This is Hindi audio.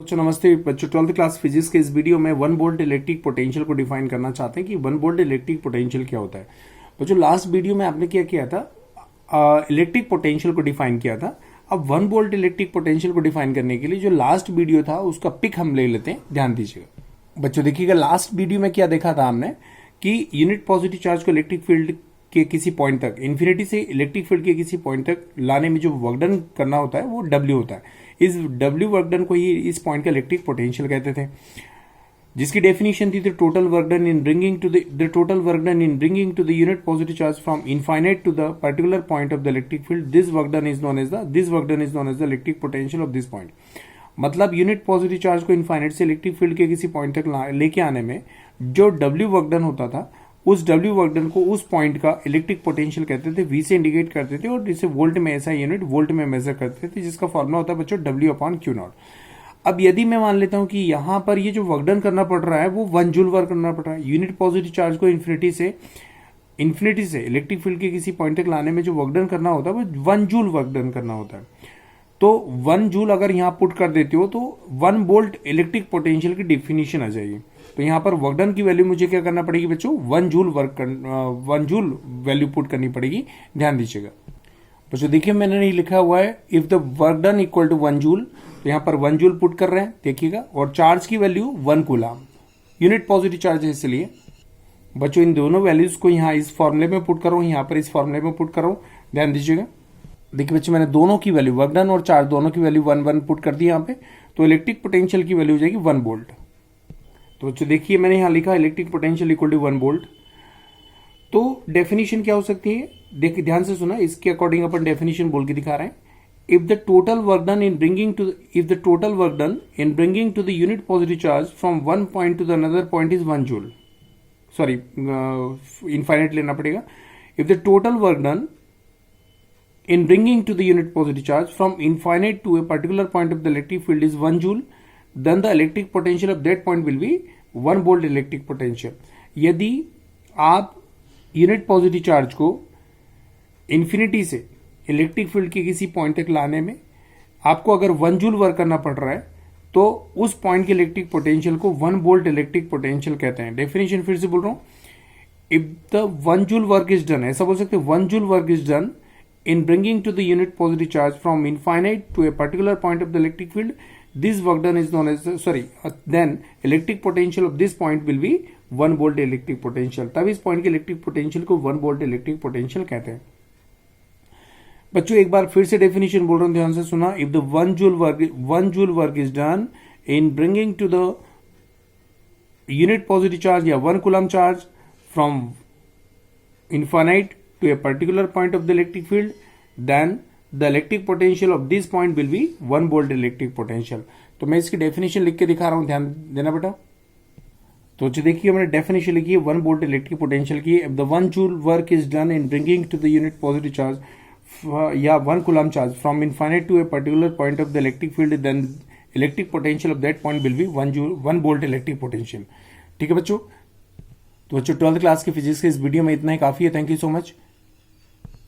बच्चों नमस्ते। बच्चों 12th क्लास फिजिक्स के इस वीडियो में 1 वोल्ट इलेक्ट्रिक पोटेंशियल को डिफाइन करना चाहते हैं कि 1 वोल्ट इलेक्ट्रिक पोटेंशियल क्या होता है। बच्चों लास्ट वीडियो में आपने क्या किया था, इलेक्ट्रिक पोटेंशियल को डिफाइन किया था। अब 1 वोल्ट इलेक्ट्रिक पोटेंशियल को डिफाइन करने के लिए जो लास्ट वीडियो था उसका पिक हम ले लेते हैं, ध्यान दीजिएगा। बच्चों देखिएगा लास्ट वीडियो में क्या देखा था हमने कि यूनिट पॉजिटिव चार्ज को इलेक्ट्रिक फील्ड के किसी पॉइंट तक, इन्फिनिटी से इलेक्ट्रिक फील्ड के किसी पॉइंट तक लाने में जो वर्क डन करना होता है वो W होता है। इस W वर्क डन को ही इस पॉइंट का इलेक्ट्रिक पोटेंशियल कहते थे, जिसकी डेफिनेशन थी the total work done in bringing to the unit positive charge from infinite to the particular point of the electric field. This work done is known as the electric potential of this point. मतलब यूनिट पॉजिटिव चार्ज को इनफाइनाइट से इलेक्ट्रिक फील्ड के किसी पॉइंट तक लेके आने में जो W वर्क डन होता था, उस W वर्क डन को उस पॉइंट का इलेक्ट्रिक पोटेंशियल कहते थे, V से इंडिकेट करते थे और इसे वोल्ट में, ऐसा यूनिट वोल्ट में मेजर करते थे, जिसका फॉर्मूला होता है बच्चों W/Q0। अब यदि मैं मान लेता हूं कि यहां पर ये जो वर्क डन करना पड़ रहा है वो 1 जूल वर्क करना पड़ रहा है। यूनिट पॉजिटिव चार्ज को इन्फिनिटी से इलेक्ट्रिक फील्ड के किसी पॉइंट तक लाने में जो वर्क डन करना होता है वो 1 जूल वर्क डन करना होता है। तो 1 जूल अगर यहां पुट कर देते हो तो 1 वोल्ट इलेक्ट्रिक पोटेंशियल की डिफिनीशन आ जाएगी। तो यहां पर वर्क डन की वैल्यू मुझे क्या करना पड़ेगी बच्चों, 1 जूल वैल्यू पुट करनी पड़ेगी, ध्यान दीजिएगा। बच्चों देखिए मैंने नहीं लिखा हुआ है if the work done equal to 1 joule, तो यहां पर 1 जूल पुट कर रहे हैं, देखिएगा। और चार्ज की value 1 coulomb, unit positive charge है इसलिए बच्चों इन दोनों वैल्यूज को यहां इस फॉर्मुले में पुट करो, यहां पर इस फॉर्मुले में पुट करो, ध्यान दीजिएगा। देखिए बच्चों मैंने दोनों की वैल्यू, वर्क डन और चार्ज दोनों की वैल्यू 1 पुट कर दी यहां पे, तो इलेक्ट्रिक पोटेंशियल की वैल्यू हो जाएगी 1 वोल्ट। तो बच्चों देखिए मैंने यहां लिखा electric potential equal to 1 volt. तो डेफिनेशन क्या हो सकती है, देखिए ध्यान से सुना, इसके अकॉर्डिंग अपन डेफिनेशन बोल के दिखा रहे हैं। If the total work done in bringing to the unit positive charge from one point to the another point is 1 joule, sorry infinite लेना पड़ेगा। If the total work done in bringing to the unit positive charge from infinite to a particular point of the electric field is 1 joule, then the electric potential of that point will be 1 volt electric potential। यदि आप यूनिट पॉजिटिव चार्ज को इन्फिनिटी से इलेक्ट्रिक फील्ड के किसी पॉइंट तक लाने में आपको अगर 1 जूल वर्क करना पड़ रहा है तो उस पॉइंट के इलेक्ट्रिक पोटेंशियल को 1 वोल्ट इलेक्ट्रिक पोटेंशियल कहते हैं। डेफिनेशन फिर से बोल रहा हूं, if the 1 joule work is done, ऐसा बोल सकते हैं 1 joule work is done in bringing to the unit positive charge from infinite to a particular point of the electric field, this work done is known as then electric potential of this point will be 1 volt electric potential। तब इस पॉइंट के इलेक्ट्रिक पोटेंशियल को 1 वोल्ट इलेक्ट्रिक पोटेंशियल कहते हैं। बच्चों एक बार फिर से डेफिनेशन बोल रहा हूं, ध्यान से सुना। If the 1 joule work is done in bringing to the unit positive charge या 1 coulomb charge from infinite to a particular point of the electric field, then the electric potential of this point will be 1 volt electric potential। तो मैं इसकी डेफिनेशन लिख के दिखा रहा हूं, ध्यान देना बेटा। तो देखिए मैंने डेफिनेशन लिखी है 1 वोल्ट इलेक्ट्रिक पोटेंशियल की। If the 1 joule work is done in bringing to the unit positive charge या 1 coulomb charge from infinite to a particular point of the electric field, then electric potential of that point will be 1 volt electric potential. ठीक है बच्चों। तो बच्चों 12th क्लास की फिजिक्स के इस वीडियो में इतना ही काफी है। Thank you so much.